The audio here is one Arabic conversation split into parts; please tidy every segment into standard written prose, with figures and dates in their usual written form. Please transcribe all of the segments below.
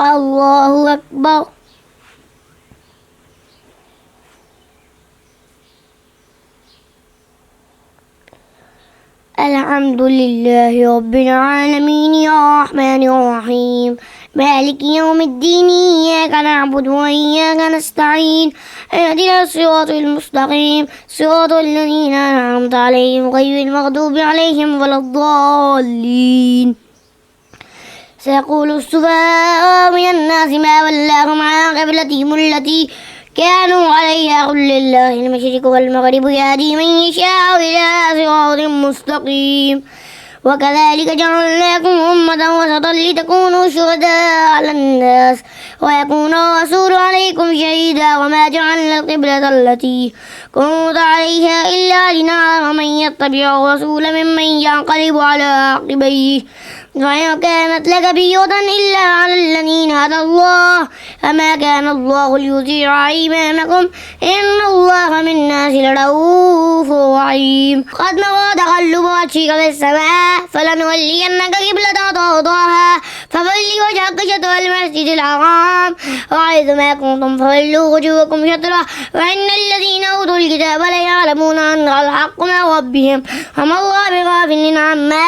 الله أكبر. الحمد لله رب العالمين الرحمن الرحيم مالك يوم الدين إياك نعبد وإياك نستعين اهدنا الصراط المستقيم صراط الذين أنعمت عليهم غير المغضوب عليهم ولا الضالين. سيقول السفهاء من الناس ما ولاهم عن قبلتهم التي كانوا عليها قل لله المشرق والمغرب يهدي من يشاء إلى صراط مستقيم. وكذلك جعلناكم أمة وسطا لتكونوا شهداء على الناس ويكون الرسول عليكم شهيدا وما جعلنا القبلة التي كنت عليها إلا لنعلم من يتبع الرسول ممن ينقلب على عقبيه وإن كانت لكبيرة إلا على الذين هدى الله فما كان الله ليطيع إيمانكم إن الله بالناس لرؤوف رحيم. قد نرى تقلب وجهك في السماء فلنولينك قبلة ترضاها فول وجهك شطر المسجد الحرام وحيث ما كنتم فولوا وجوهكم شطره وإن الذين أوتوا الكتاب ليعلمون أن الحق من ربهم وما الله بغافل عما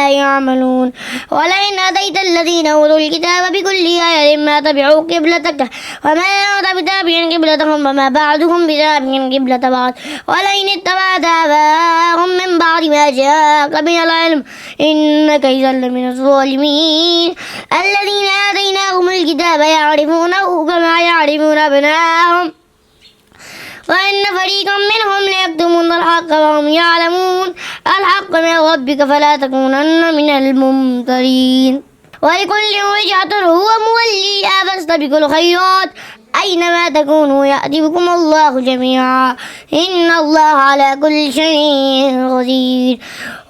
يعملون. ولئن أتيت الذين أوتوا الكتاب بكل آية ما تبعوا قبلتك وما أنت بتابع قبلتهم وما بعضهم بتابع قبلة بعض ولئن اتبعت آباءهم من بعد ما جاءك من العلم إنك إذا لمن الظالمين. الذين آتيناهم الكتاب يعرفونه كما يعرفون أبناءهم وإن فريقا منهم ليكتمون الحق وهم يعلمون الحق من ربك فلا تكونن من الممترين. ولكل وجهة هو موليها فاستبقوا الخيرات أينما تكونوا يأتي بكم الله جميعا إن الله على كل شيء قدير.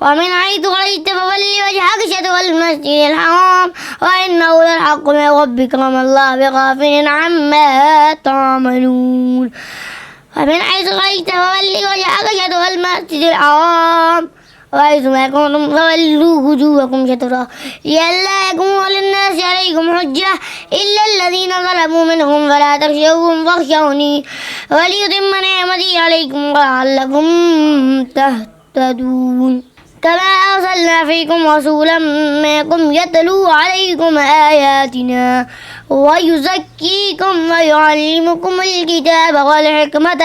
ومن حيث خرجت فول وجهك شطر المسجد الحرام وإنه للحق من ربك وما الله بغافل عما تعملون. ومن حيث خرجت فول وجهك شطر المسجد الحرام وحيث ما كنتم فولوا وجوهكم شطره لئلا يكون للناس عليكم حجة إلا الذين ظلموا منهم فلا تخشوهم واخشوني وليتم نعمتي عليكم ولعلكم تهتدون. كما أرسلنا فيكم رسولا منكم يتلو عليكم آياتنا ويزكيكم ويعلمكم الكتاب والحكمة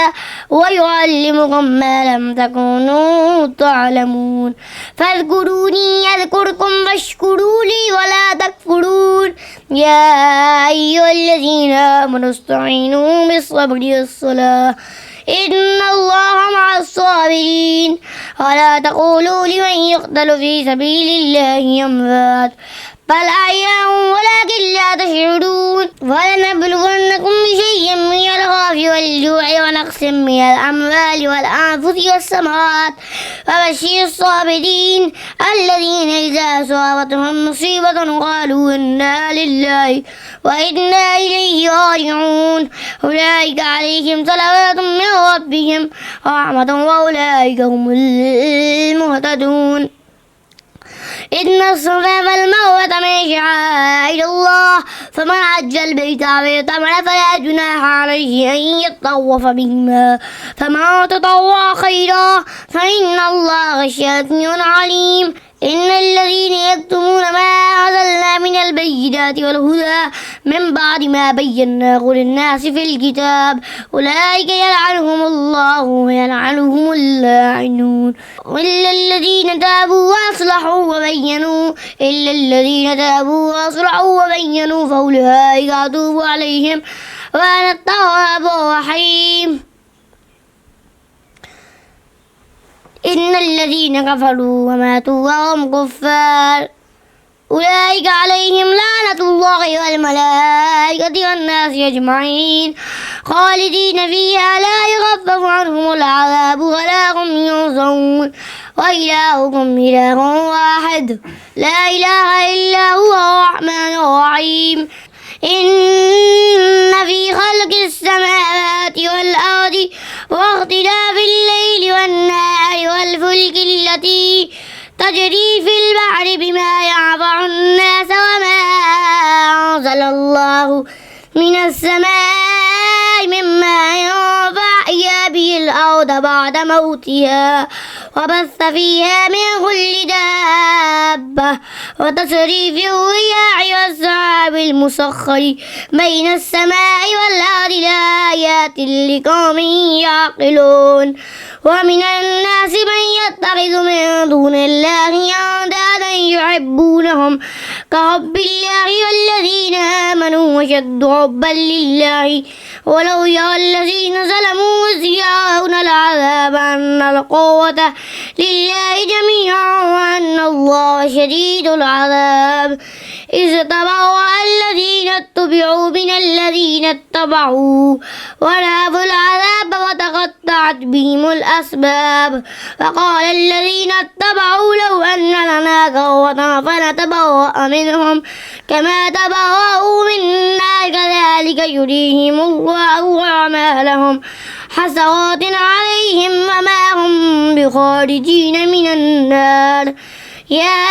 ويعلمكم ما لم تكونوا تعلمون. فاذكروني أذكركم واشكروا لي ولا تكفرون. يا أيها الذين آمنوا استعينوا بالصبر والصلاة إن الله مع الصابرين. ولا تقولوا لمن يقتل في سبيل الله أموات بل أحياء ولكن لا تشعرون. ولنبلونكم بشيء من الخوف والجوع ونقص من الأموال والأنفس والثمرات وبشر الصابرين الذين إذا أصابتهم مصيبة قالوا إنا لله وإنا إليه راجعون أولئك عليهم صلوات من ربهم ورحمة وأولئك هم المهتدون. إن الصفا والمروة من شعائر الله فمن حج البيت أو اعتمر فلا جناح عليه أن يطوف بهما فمن تطوع خيرا فإن الله شاكر عليم. إن الذين يكتمون ما أنزلنا من البينات والهدى من بعد ما بيناه للناس في الكتاب أولئك يلعنهم الله ويلعنهم اللاعنون. إلا الذين تابوا وأصلحوا وبينوا فأولئك أتوب عليهم وأنا التواب الرحيم. إن الذين كفروا وماتوا وهم كفار أولئك عليهم لعنة الله والملائكة والناس أجمعين خالدين فيها لا يخفف عنهم العذاب ولا هم ينصرون. وإلهكم إله واحد لا إله إلا هو الرحمن الرحيم. إن في خلق السماوات والأرض واختلاف الليل والنهار والفلك التي تجري في البحر بما ينفع الناس وما أنزل الله من السماء من ماء فأحيا به الأرض بعد موتها وبث فيها من كل دابة وتصريف الرياح والسحاب المسخر بين السماء والأرض لآيات لقوم يعقلون ومن الناس من يتخذ من دون الله أندادا يحبونهم كحب الله والذين آمنوا أشد حبا لله ولو يرى الذين ظلموا إذ يرون العذاب أن القوة لله جميعا وأن الله شديد العذاب إذ تبرأ الذين اتبعوا من الذين اتبعوا ورأوا العذاب وتقطعت بهم الأسباب وقال الذين اتبعوا لو أن لنا كرة فنتبرأ منهم كما تبرأوا منا كذلك يريهم الله أعمالهم حسرات عليهم وما هم بخارجين من النار يا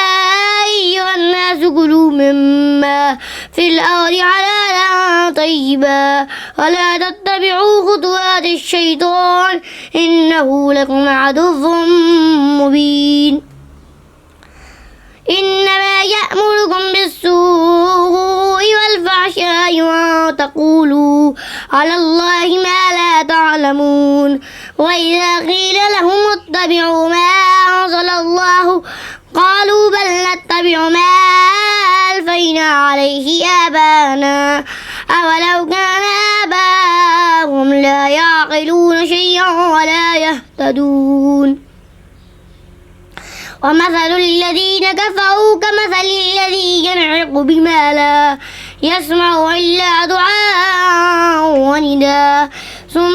أيها الناس كلوا مما في الأرض حلالا طيبا ولا تتبعوا خطوات الشيطان إنه لكم عدو مبين إنما يأمركم بالسوء والفحشاء وأن تقولوا على الله ما لا تعلمون وإذا قيل لهم اتبعوا ما أنزل الله قالوا بل نتبع ما ألفينا عليه آباءنا أولو كان آباؤهم لا يعقلون شيئا ولا يهتدون ومثل الذين كفروا كمثل الذي ينعق بما لا يسمع إلا دعاء ونداء صم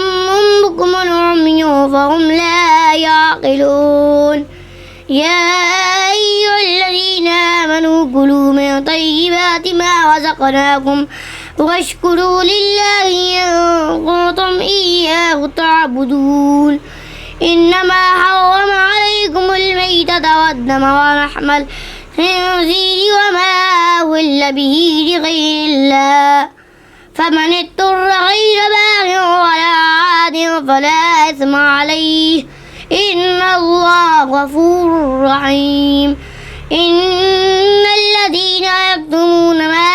بكم عمي فهم لا يعقلون يا أيها الذين آمنوا كلوا من طيبات ما رزقناكم واشكروا لله إن كنتم إياه تعبدون إنما حرم عليكم الميتة والدم ولحم الخنزير وما أهل به لغير الله فمن اضطر غير باغ ولا عاد فلا إثم عليه إن الله غفور رحيم إن الذين يكتمون ما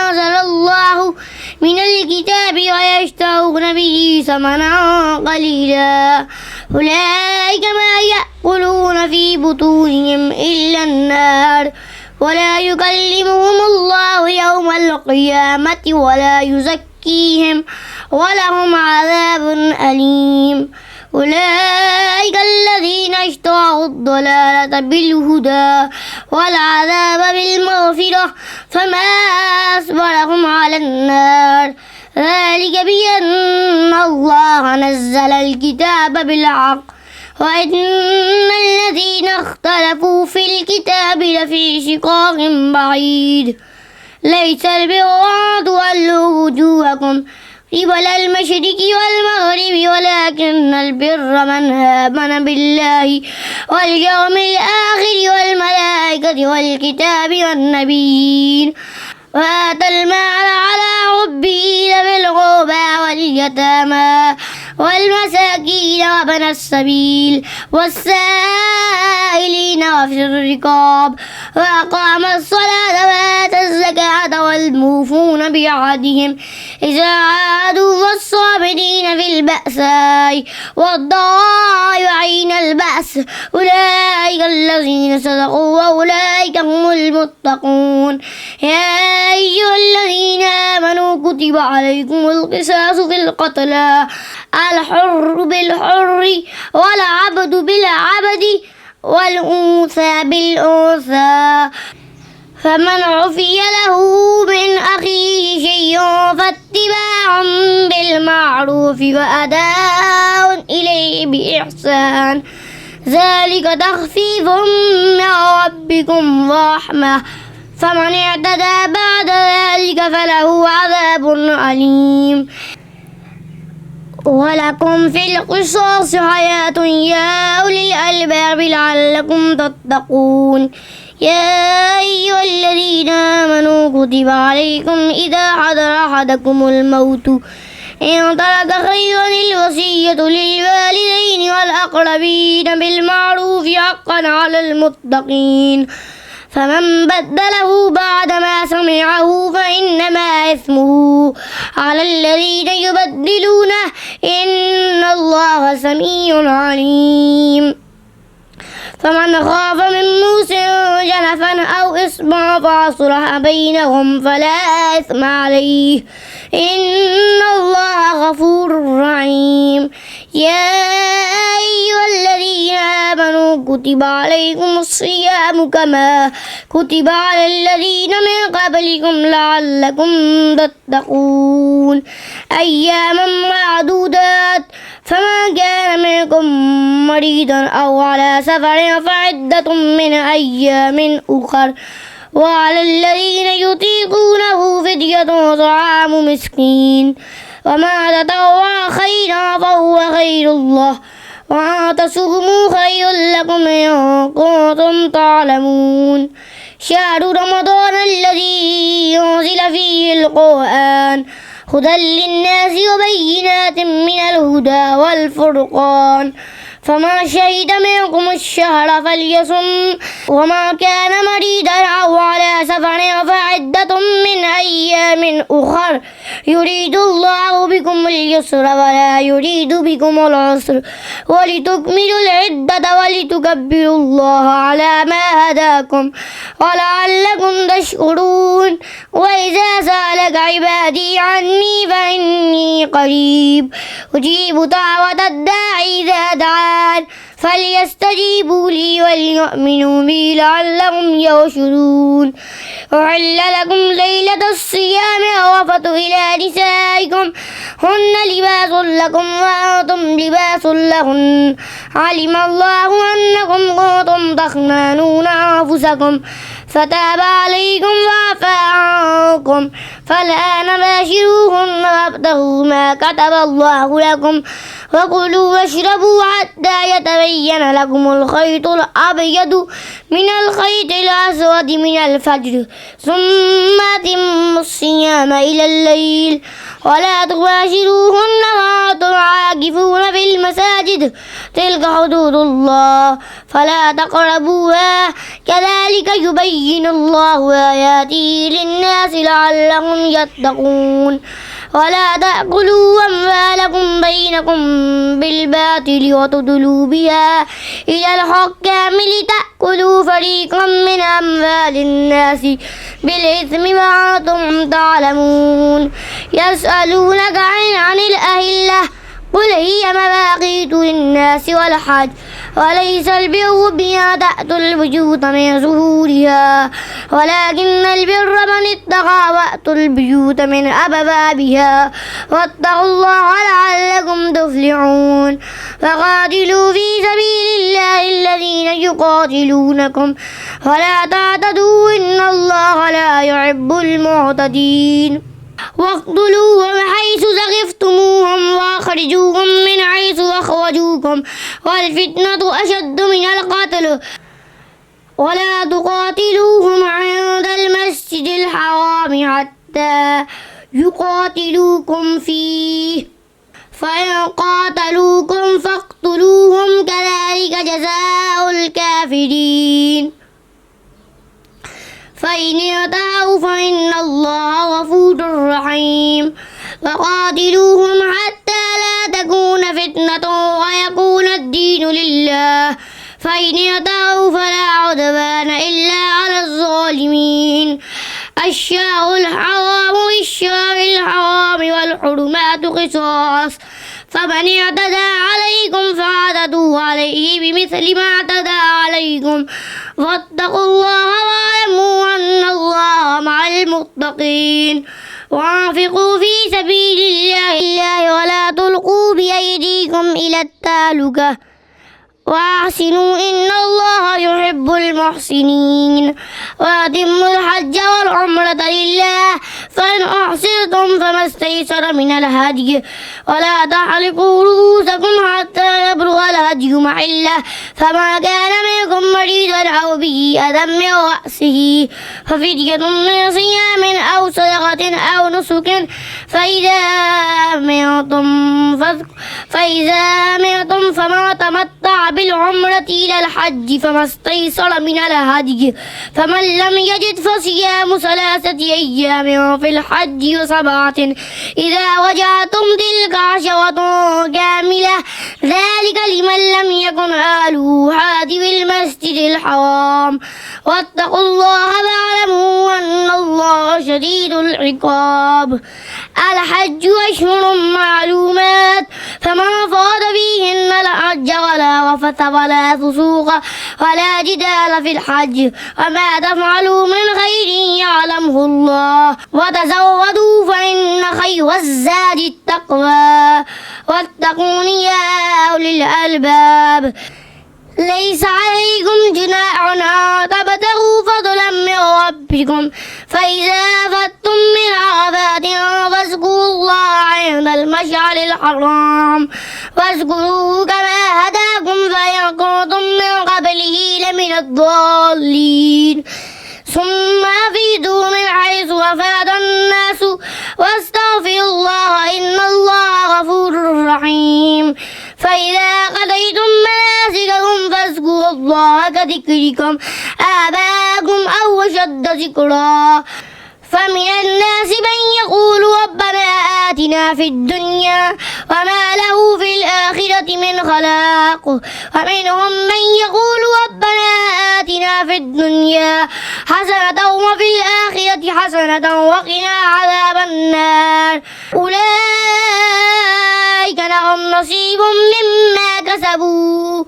أنزل الله من الكتاب ويشترون به ثمنا قليلا أولئك ما يأكلون في بطونهم إلا النار ولا يكلمهم الله يوم القيامة ولا يزكيهم ولهم عذاب أليم أولئك الذين اشتروا الضلالة بالهدى والعذاب بالمغفرة فما أصبرهم على النار ذلك بأن الله نزل الكتاب بالحق وإن الذين اختلفوا في الكتاب لفي شقاق بعيد ليس البر أن تولوا وجوهكم قبل المشرق والمغرب ولكن البر من آمن بالله واليوم الآخر والملائكة والكتاب والنبيين وآتى المال على حبه ذوي القربى واليتامى والمساكين وابن السبيل والسائلين وفي الرقاب وأقام الصلاة وآتى الزكاة والموفون بعهدهم إذا عادوا والصابرين في البأساء والضراء وحين البأس أولئك الذين صدقوا وأولئك هم المتقون يا أيها الذين آمنوا كتب عليكم القصاص في القتلى الحر بالحر والعبد بالعبد والأنثى بالأنثى فمن عفي له من أخيه شيء فاتباع بالمعروف وأداء إليه بإحسان ذلك تخفيف من ربكم ورحمة فمن اعتدى بعد ذلك فله عذاب أليم ولكم في القصاص حياة يا أولي الألباب لعلكم تتقون. يا أيها الذين آمنوا كتب عليكم إذا حضر أحدكم الموت إن ترك خيرا الوصية للوالدين والأقربين بالمعروف حقا على المتقين. فمن بدله بعدما سمعه فإنما إثمه على الذين يبدلونه إن الله سميع عليم. فمن خاف من موص جنفا أو إثما فأصلح بينهم فلا إثم عليه إن الله غفور رحيم. يا أيها الذين آمنوا كتب عليكم الصيام كما كتب على الذين من قبلكم لعلكم تتقون. أياما معدودات فمن كان منكم مريضا أو على سفر فعدة من أيام أخر وعلى الذين يطيقونه فدية طعام مسكين وما تطوع خيرا فهو خير الله وأن تصوموا خير لكم إن كنتم تعلمون. شهر رمضان الذي ينزل فيه القرآن هدى للناس وبينات من الهدى والفرقان فمن شهد منكم الشهر فليصم وما كان مريضا أو على سفر فعدة من أيام أخر يريد الله بكم اليسر ولا يريد بكم العسر ولتكملوا العدة ولتكبروا الله على ما هداكم ولعلكم تشكرون. وإذا سألك عبادي عني فإني قريب أجيب دعوة الداعي إذا دعان فليستجيبوا لي وليؤمنوا بي لعلهم يرشدون. أحل لكم ليلة الصيام الرفث إلى نسائكم هن لباس لكم وأنتم لباس لهن علم الله أنكم كنتم تختانون أنفسكم فتاب عليكم وعفى عنكم فالآن باشروهن وابتغوا ما كتب الله لكم وكلوا واشربوا حتى يتبين لكم الخيط الأبيض من الخيط الأسود من الفجر ثم أتموا الصيام إلى الليل ولا تباشروهن وأنتم عاكفون في المساجد تلك حدود الله فلا تقربوها كذلك يبين الله آياته للناس لعلهم يتقون. ولا تأكلوا أموالكم بينكم بالباطل وتدلوا بها إلى الحكام لتأكلوا فريقا من أموال الناس بالإثم وأنتم تعلمون. يسألونك عن الأهلة قل هي مواقيت للناس والحج وليس البر بأن تأتوا البيوت من ظهورها ولكن البر من اتقى وأتوا البيوت من أبوابها واتقوا الله لعلكم تفلحون. فقاتلوا في سبيل الله الذين يقاتلونكم ولا تعتدوا إن الله لا يحب المعتدين. واقتلوهم حيث ثقفتموهم واخرجوهم من حيث أخرجوكم والفتنة أشد من القتل ولا تقاتلوهم عند المسجد الحرام حتى يقاتلوكم فيه فإن قاتلوكم فاقتلوهم كذلك جزاء الكافرين. فإن انتهوا فإن الله غفور رحيم. وقاتلوهم حتى لا تكون فتنة ويكون الدين لله فإن انتهوا فلا عدوان إلا على الظالمين. الشهر الحرام بالشهر الحرام والحرمات قصاص فمن اعتدى عليكم فاعتدوا عليه بمثل ما اعتدى عليكم واتقوا الله واعلموا أن الله مع المتقين. وأنفقوا في سبيل الله ولا تلقوا بأيديكم إلى التهلكة وأحسنوا إن الله يحب المحسنين. وأتموا الحج والعمرة لله فإن أحسنتم خفتم فما استيسر من الهدي ولا تحلقوا رؤوسكم حتى يبلغ الهدي محله فما كان منكم مريضا أو به أذى من رأسه ففدية من صيام أو صدقة أو نسك فإذا أمنتم فما تمتع بالعمرة إلى الحج فما استيسر من الهدي فمن لم يجد فصيام 3 أيام في الحج و7 إذا رجعتم تلك 10 كاملة ذلك لمن لم يكن أهله حاضر المسجد الحرام واتقوا الله واعلموا أن الله شديد العقاب. الحج أشهر معلومات فمن فرض فيهن الحج ولا رفث ولا فسوق ولا جدال في الحج وما تفعلوا من خير يعلمه الله وتزودوا فإن خير الزاد التقوى واتقون يا أولي الألباب. ليس عليكم جناح أن تبتغوا فضلا من ربكم فإذا أفضتم من عرفات فاذكروا الله عند المشعر الحرام واذكروه كما هداكم فإن كنتم من قبله لمن الضالين ثم أفيدوا من حيث أفاد الناس واستغفروا الله إن الله غفور رحيم. فإذا قضيتم مناسككم فاذكروا الله كذكركم آباءكم أو أشد ذكرا فمن الناس من يقول ربنا آتنا في الدنيا وما له في الآخرة من خلاق ومنهم من يقول ربنا آتنا في الدنيا حسنة وفي الآخرة حسنة وقنا عذاب النار أولئك لهم نصيب مما كسبوا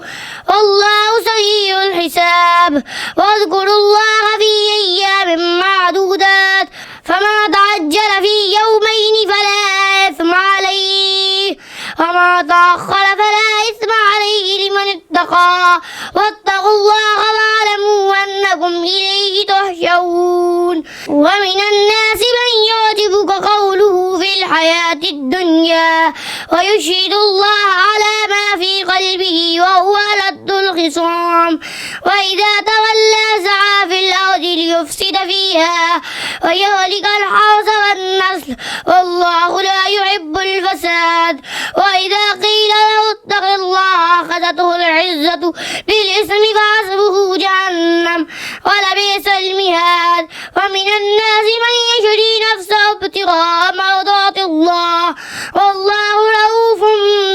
والله سريع الحساب. واذكروا الله في أيام معدودات فما تعجل في يومين فلا إثم عليه وما تأخر فلا إثم عليه لمن اتقى واتقوا الله واعلموا أنكم إليه تحشرون. ومن الناس من يعجبك قوله في الحياة الدنيا ويشهد الله على ما في قلبه وهو ألد الخصام وإذا تولى سعى في الأرض ليفسد فيها ويهلك الحرث والنسل والله لا يحب الفساد. وإذا قيل له اتق الله أخذته العزة بالإثم فحسبه جهنم ولبئس المهاد. ومن الناس من يشري نفسه ابتغاء مرضات الله والله رؤوف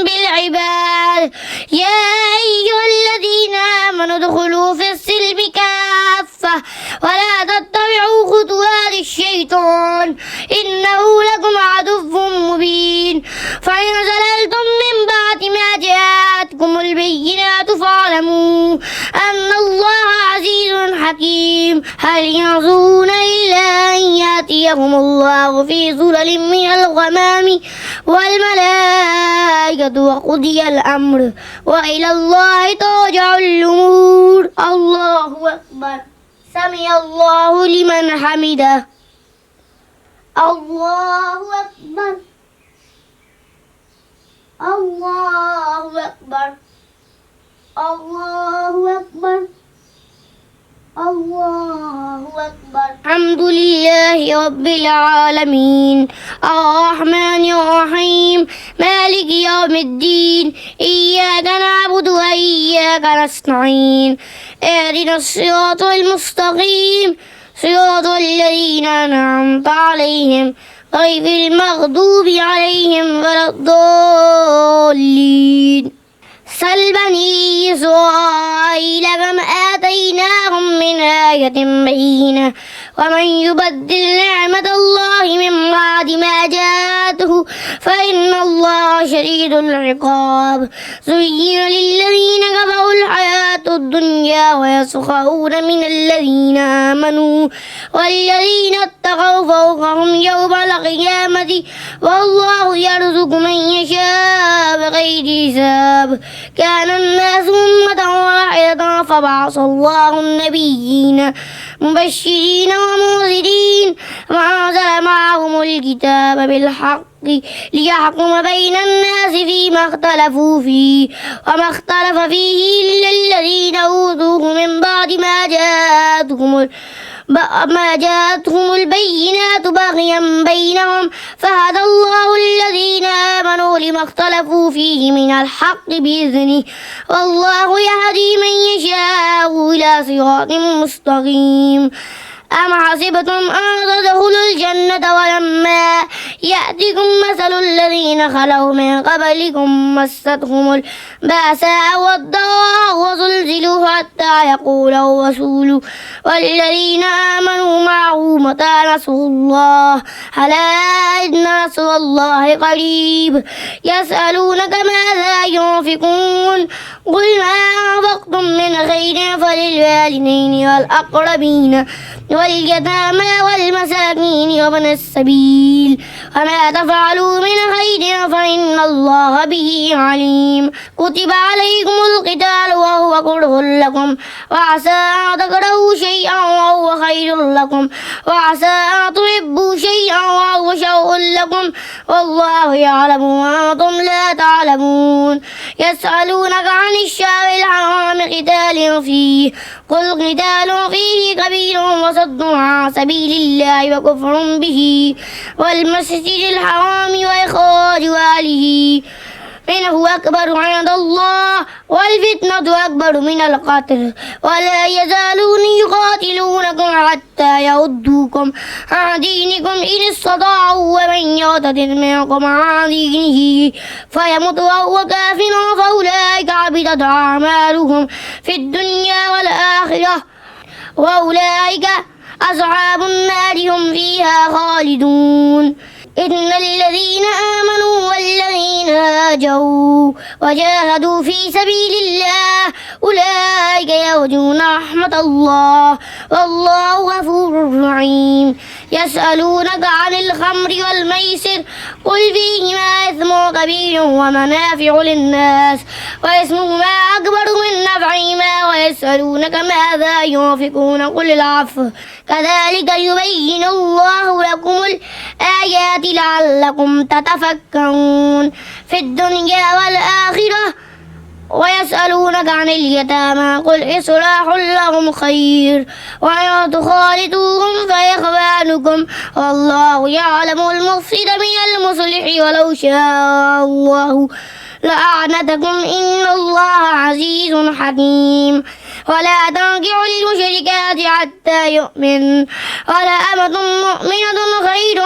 بالعباد. يا أيها الذين آمنوا ادخلوا في السلم كافة ولا تتبعوا خطوات الشيطان إنه لكم عدو مبين. فإن زللتم من بعد ما جاءتكم البينات فاعلموا أن الله عزيز حكيم. هل ينظرون إلا أن يأتيهم الله في ظلل من الغمام والملائكة وقضي الأمر وإلى الله ترجع الأمور. الله أكبر. سمع الله لمن حمده. الله أكبر. الله أكبر. الله أكبر. الله أكبر. الحمد لله رب العالمين الرحمن الرحيم مالك يوم الدين إياك نعبد وإياك نستعين اهدنا الصراط المستقيم صراط الذين أنعمت عليهم غير المغضوب عليهم ولا الضالين. سل بني إسرائيل كم آتيناهم من آية بينة ومن يبدل نعمة الله من بعد ما جاءته فإن الله شديد العقاب زين للذين كفروا الحياة الدنيا ويسخرون من الذين آمنوا والذين اتقوا فوقهم يوم القيامة والله يرزق من يشاء بغير حساب كان الناس أمة واحدة فبعث الله النبيين مبشرين ومنذرين وأنزل معهم الكتاب بالحق ليحكم بين الناس فيما اختلفوا فيه وما اختلف فيه إلا الذين أوتوه من بعد ما جاءتهم البينات بغيا بينهم فهدى الله الذين آمنوا لما اختلفوا فيه من الحق بإذنه والله يهدي من يشاء إلى صراط مستقيم أم حسبتم أن تدخلوا الجنة ولما يأتكم مثل الذين خلوا من قبلكم مستهم البأساء والضراء وزلزلوا حتى يقول الرسول والذين آمنوا معه متى نصر الله ألا إن نصر الله قريب يسألونك ماذا ينفقون قل ما أنفقتم من خير فللوالدين والأقربين واليتامى والمساكين وابن السبيل وما تفعلوا من خير فإن الله به عليم كتب عليكم القتال وهو كره لكم وعسى أن تكرهوا شيئا وهو خير لكم وعسى أن تحبوا شيئا وهو شر لكم والله يعلم وأنتم لا تعلمون يسألونك عن الشهر الحرام قتال فيه قل قتال فيه كبير وصد عن سبيل الله وكفر به والمسجد الحرام وإخراج أهله منه أكبر عند الله والفتنة أكبر من القتل ولا يزالون يقاتلونكم حتى يردوكم عن دينكم إن استطاعوا ومن يرتد منكم عن دينه فيمت وهو كافر فأولئك حبطت أعمالهم في الدنيا والآخرة وأولئك أصحاب النار هم فيها خالدون إن الذين آمنوا والذين هاجروا وجاهدوا في سبيل الله أولئك يرجون رحمة الله والله غفور رحيم يسألونك عن الخمر والميسر قل فيهما إثم كبير ومنافع للناس وإثمهما أكبر من نفعهما ويسألونك ماذا ينفقون قل العفو كذلك يبين الله لكم الآيات لعلكم تتفكرون في الدنيا والآخرة ويسألونك عن اليتامى قل إصلاح لهم خير وإن تخالطوهم فإخوانكم والله يعلم المفسد من المصلح ولو شاء الله لأعنتكم إن الله عزيز حكيم ولا تنكحوا المشركات حتى يؤمن ولأمة مؤمنة خير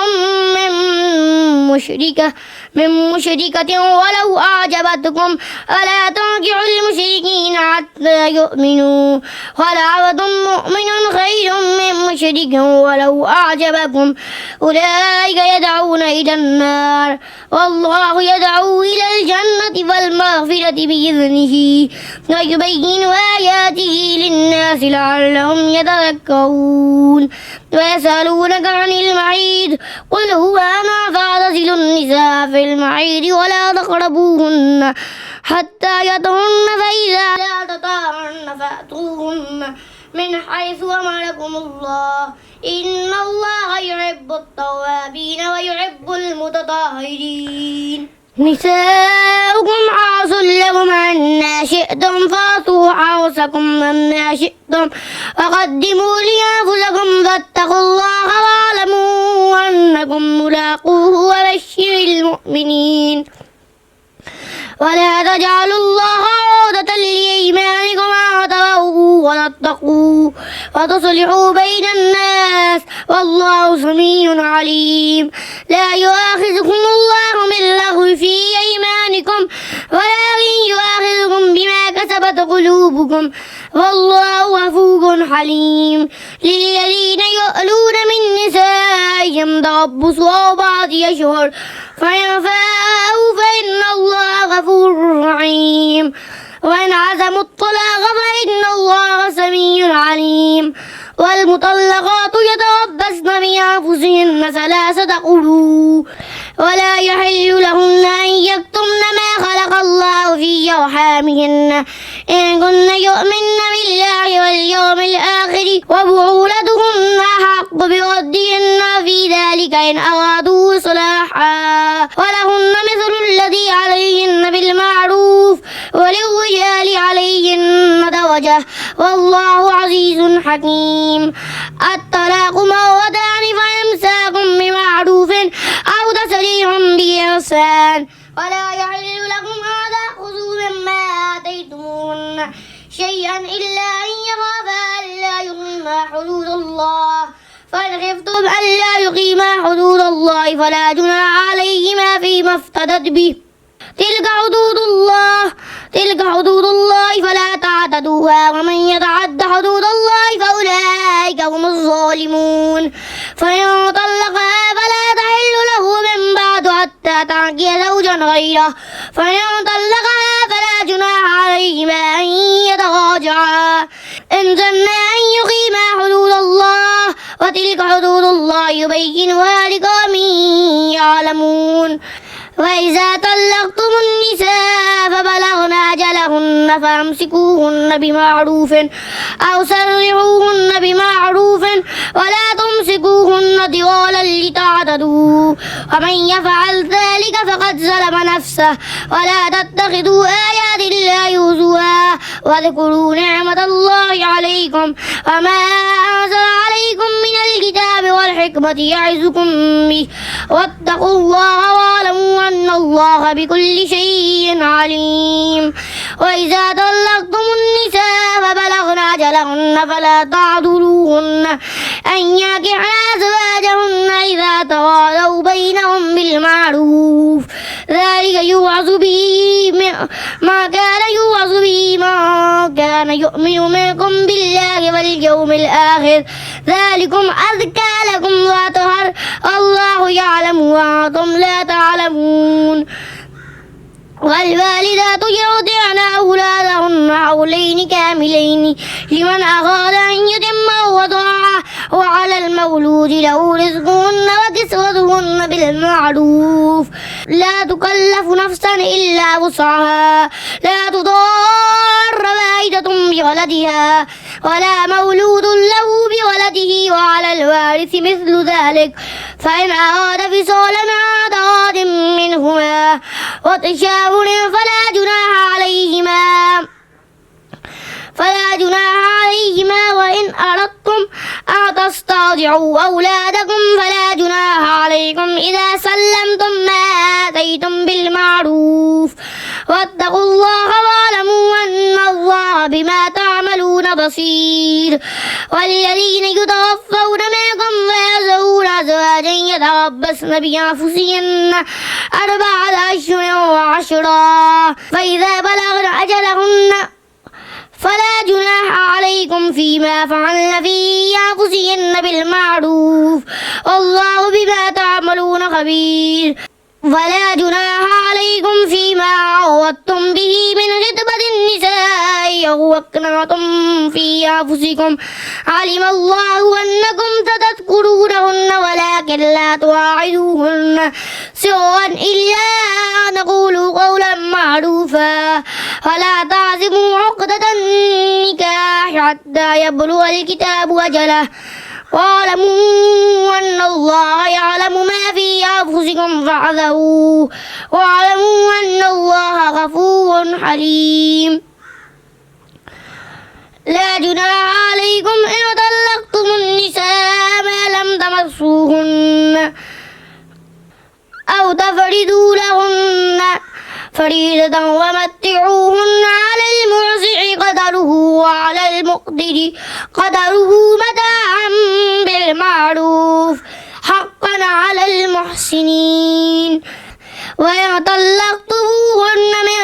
من مشركة ولو أعجبتكم ولا تنكحوا المشركين حتى يؤمنوا ولعبد مؤمن خير من مشرك ولو أعجبكم أولئك يدعون إلى النار والله يدعو إلى الجنة والمغفرة بإذنه ويبين آياته للناس لعلهم يتذكرون ويسألونك عن المعيد قل هو أنا فاعتزلوا النساء في المعيد ولا تقربوهن حتى يطهرن فإذا لا تطهرن فأتوهن من حيث أمركم الله إن الله يحب التوابين ويحب المتطهرين نساؤكم حرث لكم أن شئتم فأتوا حرثكم أن شئتم وقدموا لأنفسكم فاتقوا الله واعلموا أنكم ملاقوه وبشر المؤمنين ولا تجعلوا الله عقدة لأيمانكم أن تبروا وتتقوا وتصلحوا بين الناس والله سميع عليم لا يؤاخذكم الله باللغو في أيمانكم ولكن يؤاخذكم بما كسبت قلوبكم والله غفور حليم. للذين يؤلون من نسائهم تربص أربعة أشهر فإن فاءوا فإن الله غفور رحيم. وإن عزموا الطلاق فإن الله سميع عليم. والمطلقات يتربصن بأنفسهن ثلاثة قروء ولا يحل لهن أن يكتمن ما خلق الله في أرحامهن إن كن يؤمن بالله واليوم الآخر وبعولتهن أحق بردهن في ذلك إن أرادوا إصلاحا ولهن مثل الذي عليهن بالمعروف وللرجال عليهن درجة والله عزيز حكيم. الطلاق مرتان فإمساك بمعروف أو تسريح بإحسان ولا يحل لكم أن تأخذوا مما آتيتموهن شيئا إلا أن يخافا ألا يقيما حدود الله فإن خفتم ألا يقيما حدود الله فلا جناح عليهما فيما افتدت به تلك حدود الله فلا تعتدوها ومن يتعد حدود الله فأولئك هم الظالمون. فإن طلقها فلا تحل له من بعد حتى تنكح زوجا غيره فإن طلقها فلا جناح عليهما أن يتراجعا إن ظنا أن يقيما حدود الله وتلك حدود الله يبينها لقوم يعلمون. وإذا طلقتم النساء فبلغن أجلهن فأمسكوهن بمعروف أو سرحوهن بمعروف ولا تمسكوهن ضرالا لتعتدوا ومن يفعل ذلك فقد ظلم نفسه. ولا تتخذوا آيات الله هزوا واذكروا نعمة الله عليكم وما أنزل عليكم من الكتاب والحكمة يعظكم به واتقوا الله واعلموا أن الله بكل شيء عليم. وإذا طلقتم النساء فبلغن أجلهن فلا تعضلوهن أن ينكحن أزواجهن إذا تراضوا بينهم بالمعروف ذلك يوعظ به ما كان يؤمن منكم بالله واليوم الآخر ذلكم أزكى لكم وأطهر الله يعلم وأنتم لا تعلمون. والوالدات يرضعن أولادهن حولين كاملين لمن أراد أن يتم الرضاعة وعلى المولود له رزقهن وكسوتهن بالمعروف لا تكلف نفسا إلا وسعها لا تضار والدة بولدها ولا مولود له بولده وعلى الوارث مثل ذلك فإن أراد فصالا عن تراض منهما وتشاور فلا جناح عليهما وإن أردتم أن تسترضعوا أولادكم فلا جناح عليكم إذا سلمتم ما آتيتم بالمعروف واتقوا الله واعلموا أن الله بما تعملون بصير. والذين يتوفون منكم ويذرون أزواجا يتربصن بأنفسهن 4 أشهر وعشرا فإذا بلغن أجلهن فلا جناح عليكم فيما فعلن في أنفسهن بالمعروف والله بما تعملون خبير. ولا جناح عليكم فيما عوضتم به من خطبة النساء أو أكننتم في أنفسكم علم الله أنكم ستذكرونهن ولكن لا تواعدوهن سرا إلا أن تقولوا قولا معروفا ولا تعزموا عقدة النكاح حتى يبلغ الكتاب أجله واعلموا أن الله يعلم ما في أنفسكم فاحذروه واعلموا أن الله غفور حليم. لا جناح عليكم إن طلقتم النساء ما لم تمسوهن أو تفرضوا لهن فريضة ومتعوهن على الموسع قدره وعلى المقتر قدره متاعا بالمعروف حقا على المحسنين. وإن طلقتموهن من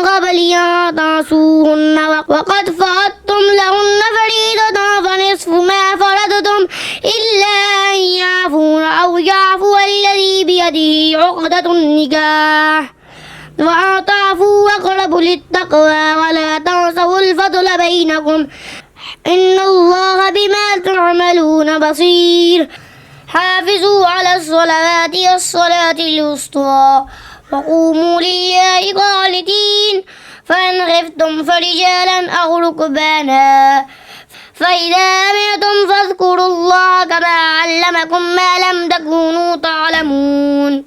قبل أن تعصوهن وقد فعلتم بيده عقدة النكاح وأن تعفوا أقرب للتقوى ولا تنسوا الفضل بينكم إن الله بما تعملون بصير حافظوا على الصلوات والصلاة الوسطى وقوموا لله قانتين فإن خفتم فرجالا أو ركبانا فإذا أمنتم فاذكروا الله كما علمكم ما لم تكونوا تعلمون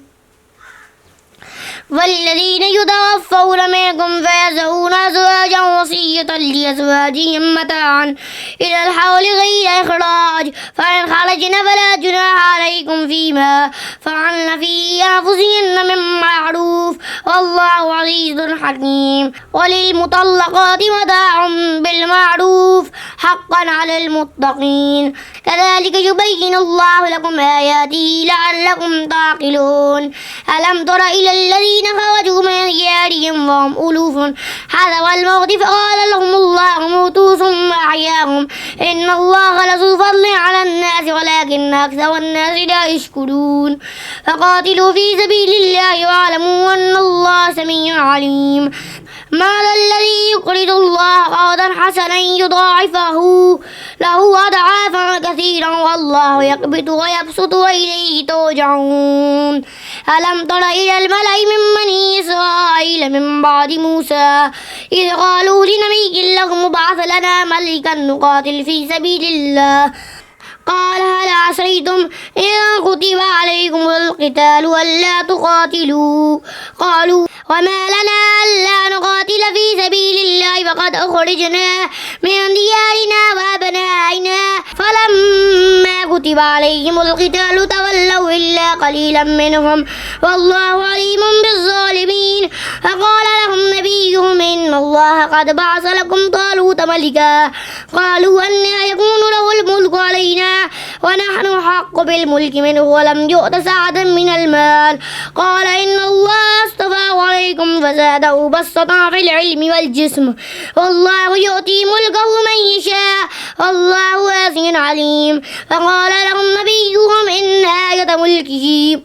والذين يتوفون منكم فيذرون أزواجا وصية لأزواجهم متاعا إلى الحول غير إخراج فإن خرجن فلا جناح عليكم فيما فعلن في أنفسهن من معروف والله عزيز حكيم وللمطلقات متاع بالمعروف حقا على المتقين كذلك يبين الله لكم آياته لعلكم تعقلون ألم تر إلى الذين خرجوا من ديارهم وهم ألوف حذر الموت فقال لهم الله موتوا ثم أحياهم إن الله لذو فضل على الناس ولكن أكثر الناس لا يشكرون فقاتلوا في سبيل الله واعلموا أن الله سميع عليم ما الذي يقرض الله قرضا حسنا يضاعفه له أضعافا كثيرا والله يقبض ويبسط وإليه ترجعون ألم تر إلى الملأ من بني إسرائيل من بعد موسى إذ قالوا لنبي له ابعث لنا ملكا نقاتل في سبيل الله قال هل عسيتم إن كتب عليكم القتال ألا تقاتلوا قالوا وما لنا ألا نقاتل في سبيل الله وقد أخرجنا من ديارنا وأبنائنا فلما كتب عليهم القتال تولوا إلا قليلا منهم والله عليم بالظالمين فقال لهم نبيهم إن الله قد بعث لكم طالوت ملكا قالوا أنى يكون له الملك علينا ونحن حق بالملك منه ولم يؤت سعة من المال قال إن الله اصطفاه عليكم فزاده بسطة في العلم والجسم والله يؤتي ملكه من يشاء والله واسع عليم فقال لهم نبيهم إن آية ملكه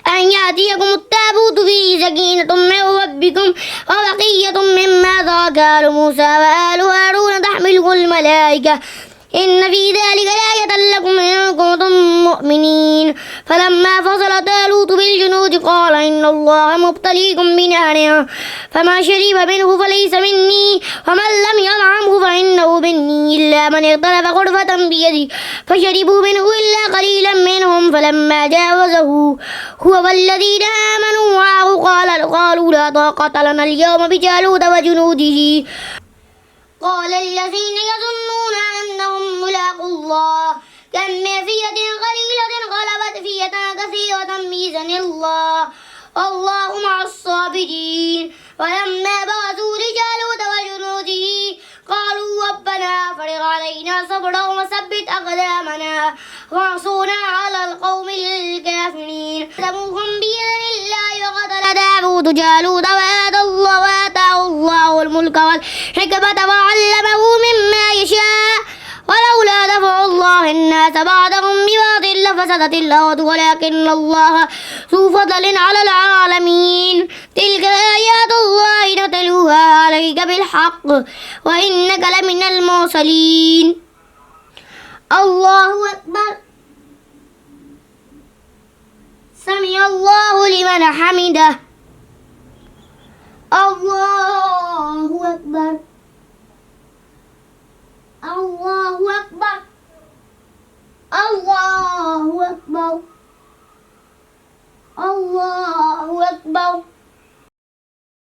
أن يأتيكم التابوت فيه سكينة من ربكم وبقية مما ترك آل موسى وآل هارون تحمله الملائكة إن في ذلك لآية لكم إن كنتم مؤمنين فلما فصل طالوت بالجنود قال إن الله مبتليكم بنهر فما شرب منه فليس مني ومن لم يطعمه فإنه مني إلا من اغترف غرفة بيده فشربوا منه إلا قليلا منهم فلما جاوزه هو والذين آمنوا معه قالوا لا طاقة لنا اليوم بجالوت وجنوده قال الذين يظنون أنهم ملاقو الله كم من فئة قليلة غلبت فئة كثيرة بإذن الله والله مع الصابرين ولما بعثوا لجالوت وجنوده قالوا ربنا أفرغ علينا صبرا وثبت أقدامنا وانصرنا على القوم الكافرين فذبوهم بإذن الله وقتل داود جالوت وآتاه الله الملك والحكمة وعلمه مما يشاء ولولا دفع الله الناس بعضهم ببعض لفسدت الأرض ولكن الله ذو فضل على العالمين تلك آيات الله نتلوها عليك بالحق وإنك لمن المرسلين الله أكبر سمع الله لمن حمده الله أكبر